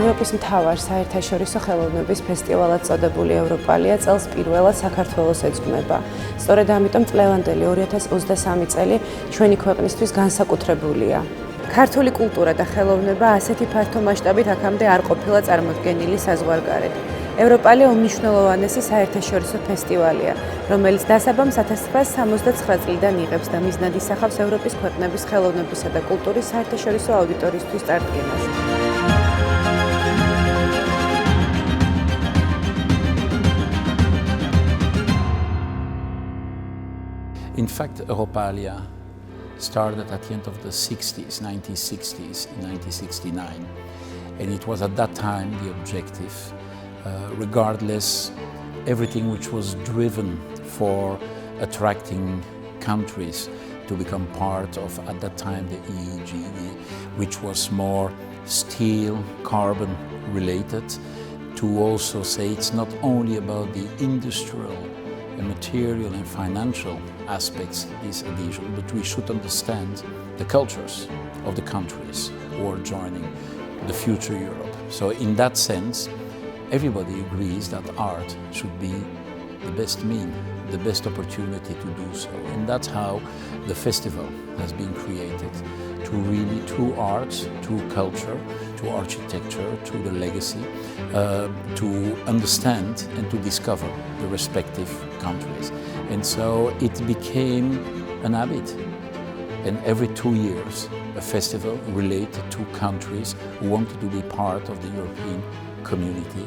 ევროპის მთავარ საერთაშორისო ხელოვნების ფესტივალად წოდებული ევროპალია წელს პირველად საქართველოს ეძღვნება. სწორედ ამიტომ წლევანდელი 2023 წელი ჩვენი ქვეყნისთვის განსაკუთრებულია. ქართული კულტურა და ხელოვნება ასეთი ფართო მასშტაბით აქამდე არ ყოფილა წარმოდგენილი საზღვარგარეთ. ევროპალია უმნიშვნელოვანესი საერთაშორისო ფესტივალია, რომელიც დასაბამს 1969 წლიდან იღებს და მიზნად ისახავს ევროპის ქვეყნების ხელოვნებისა და კულტურის საერთაშორისო აუდიტორიისთვის წარდგენას. In fact, Europalia started at the end of the 1960s, in 1969, and it was at that time the objective, regardless everything which was driven for attracting countries to become part of, at that time, the EEGD, which was more steel, carbon related, to also say it's not only about the industrial and material and financial aspects of this adhesion, but we should understand the cultures of the countries who are joining the future Europe. So in that sense, everybody agrees that art should be the best mean, the best opportunity to do so. And that's how the festival has been created, to really, through art, through culture, through architecture, through the legacy, to understand and to discover the respective countries. And so it became an habit. And every 2 years, a festival related to countries who wanted to be part of the European community.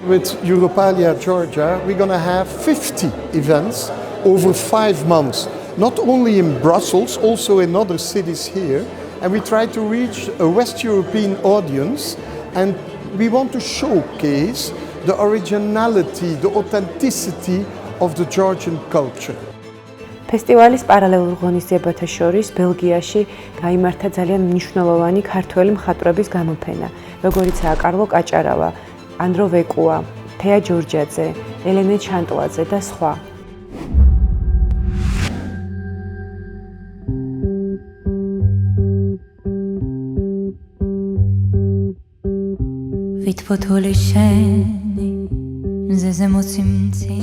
With Europalia Georgia, we're going to have 50 events over 5 months, not only in Brussels, also in other cities here. And we try to reach a West European audience, and we want to showcase the originality, the authenticity of the Georgian culture. ფესტივალის პარალელურ ღონისძიებათა შორის ბელგიაში გაიმართა ძალიან მნიშვნელოვანი ქართველი მხატვრების გამოფენა, როგორიცაა კარლო კაჭარავა, Andro Wekua, Thea Djordjadze, ელენე ჩანტლაძე და სხვა.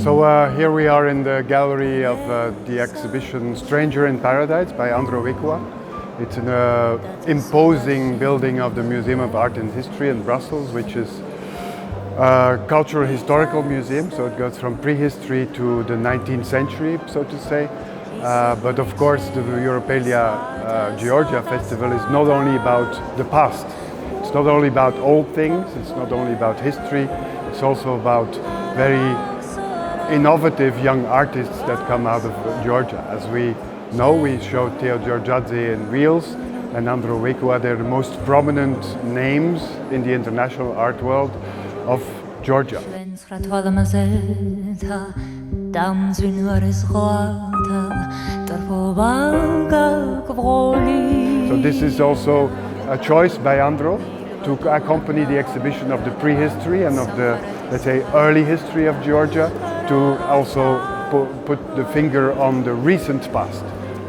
So here we are in the gallery of the exhibition Stranger in Paradise by Andro Wekua. It's an imposing building of the Museum of Art and History in Brussels, which is a cultural historical museum, so it goes from prehistory to the 19th century, so to say. But of course the Europalia Georgia Festival is not only about the past. It's not only about old things, it's not only about history, it's also about very innovative young artists that come out of Georgia. As we know, we showed Thea Djordjadze in WIELS and Andro Wekua. They're the most prominent names in the international art world of Georgia. So this is also a choice by Andro to accompany the exhibition of the prehistory and of the, let's say, early history of Georgia, to also put the finger on the recent past,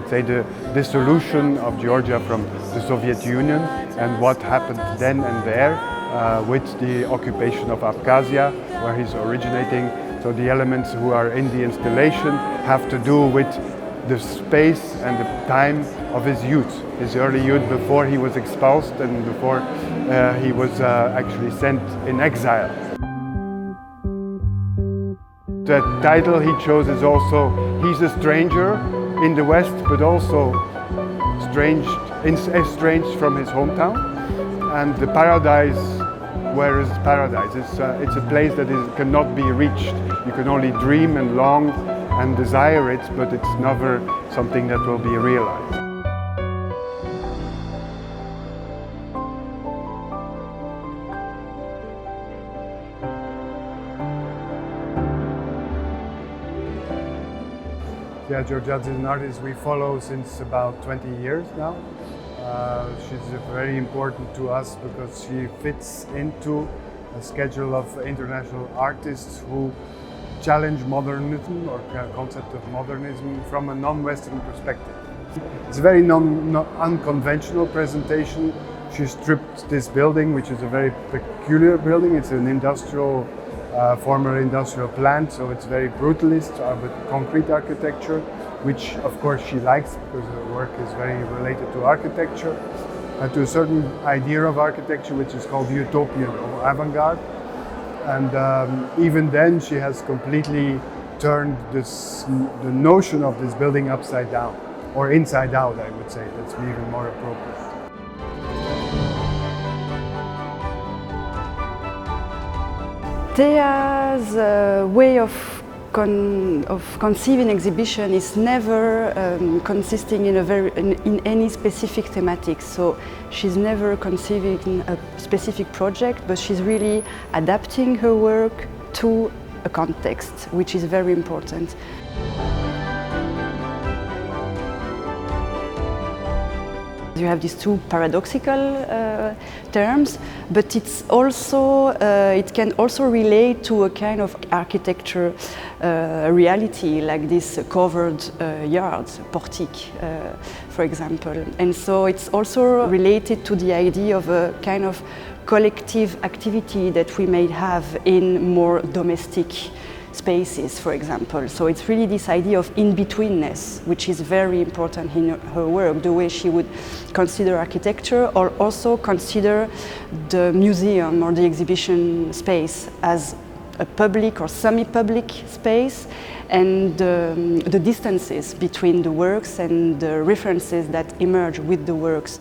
say the dissolution of Georgia from the Soviet Union and what happened then and there with the occupation of Abkhazia, where he's originating. So the elements who are in the installation have to do with the space and the time of his youth, his early youth, before he was expulsed and before he was actually sent in exile. The title he chose is also, he's a stranger in the West, but also estranged from his hometown. And the paradise, where is paradise? It's a place that cannot be reached. You can only dream and long and desire it, but it's never something that will be realized. Thea Djordjadze is an artist we follow since about 20 years now. She's very important to us because she fits into a schedule of international artists who challenge modernism or concept of modernism from a non-Western perspective. It's a very unconventional presentation. She stripped this building, which is a very peculiar building. It's an industrial, former industrial plant, so it's very brutalist with concrete architecture, which of course she likes because her work is very related to architecture and to a certain idea of architecture which is called utopian or avant-garde. And even then she has completely turned the notion of this building upside down, or inside out, I would say. That's even more appropriate. Thea's way of conceiving exhibition is never consisting in any specific thematic. So she's never conceiving a specific project, but she's really adapting her work to a context, which is very important. You have these two paradoxical terms, but it's also, it can also relate to a kind of architecture reality, like this covered yards, portique, for example. And so it's also related to the idea of a kind of collective activity that we may have in more domestic spaces, for example. So it's really this idea of in-betweenness, which is very important in her work, the way she would consider architecture or also consider the museum or the exhibition space as a public or semi-public space, and the distances between the works and the references that emerge with the works.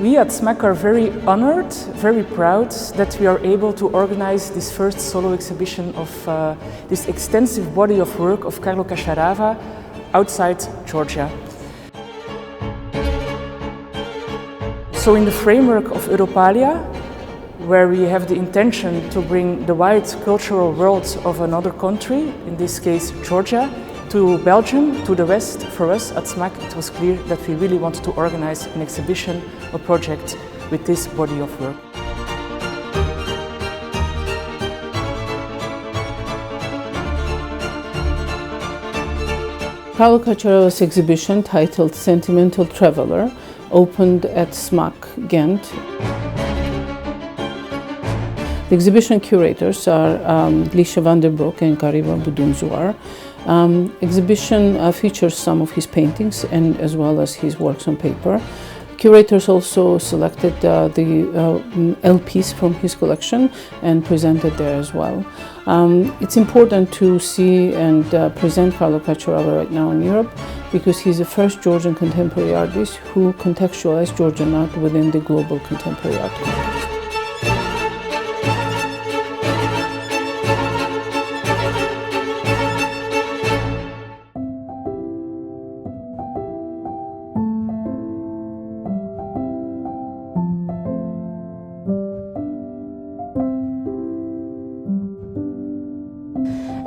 We at SMAC are very honored, very proud that we are able to organize this first solo exhibition of this extensive body of work of Carlo Casciarava outside Georgia. So in the framework of Europalia, where we have the intention to bring the wide cultural world of another country, in this case Georgia, to Belgium, to the West, for us at SMAC it was clear that we really wanted to organize an exhibition, a project with this body of work. Carlo Casciarava's exhibition, titled Sentimental Traveler, opened at SMAC Ghent. The exhibition curators are Liesje van der Broek and Kariva Budunzuar. Exhibition features some of his paintings and as well as his works on paper. Curators also selected the LPs from his collection and presented there as well. It's important to see and present Carlo Casciarava right now in Europe because he's the first Georgian contemporary artist who contextualized Georgian art within the global contemporary art context.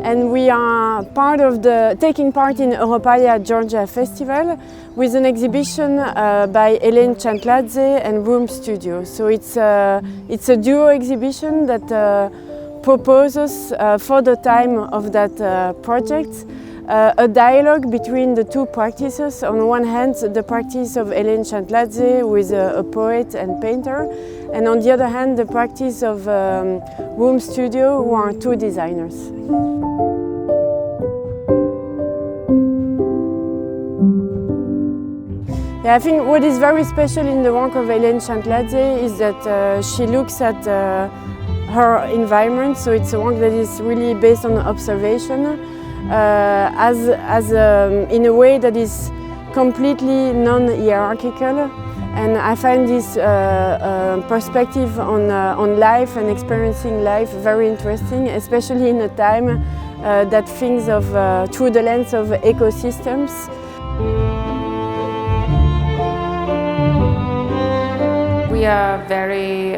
And we are taking part in Europalia Georgia Festival with an exhibition by Thea Djordjadze and Room Studio. So it's a duo exhibition that proposes for the time of that project a dialogue between the two practices. On one hand, the practice of Thea Djordjadze, who is a poet and painter, and on the other hand, the practice of Room Studio, who are two designers. Yeah, I think what is very special in the work of Thea Djordjadze is that she looks at her environment, so it's a work that is really based on observation, in a way that is completely non-hierarchical. And I find this perspective on life and experiencing life very interesting, especially in a time that thinks of through the lens of ecosystems. We are very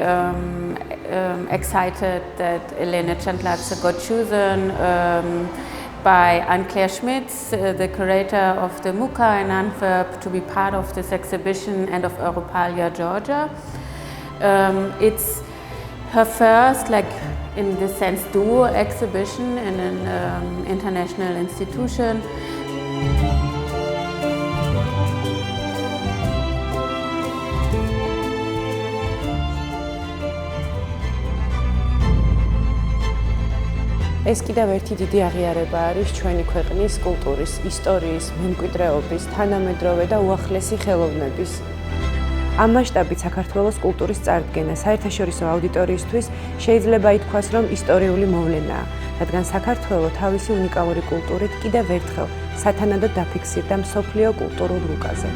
excited that Thea Djordjadze got chosen by Anne-Claire Schmitz, the curator of the MUCA in Antwerp, to be part of this exhibition and of Europalia, Georgia. It's her first, like in this sense, duo exhibition in an international institution. ეს კიდევ ერთი დიდი აღიარება არის ჩვენი ქვეყნის კულტურის, ისტორიის, მემკვიდრეობის, თანამედროვე და უახლესი ხელოვნების. ამ მასშტაბით საქართველოს კულტურის წარდგენა საერთაშორისო აუდიტორიისთვის შეიძლება ითქვას, რომ ისტორიული მოვლენაა, რადგან საქართველო თავისი უნიკალური კულტურით კიდევ ერთხელ სათანადოდ დაფიქსირდა მსოფლიო კულტურულ რუკაზე.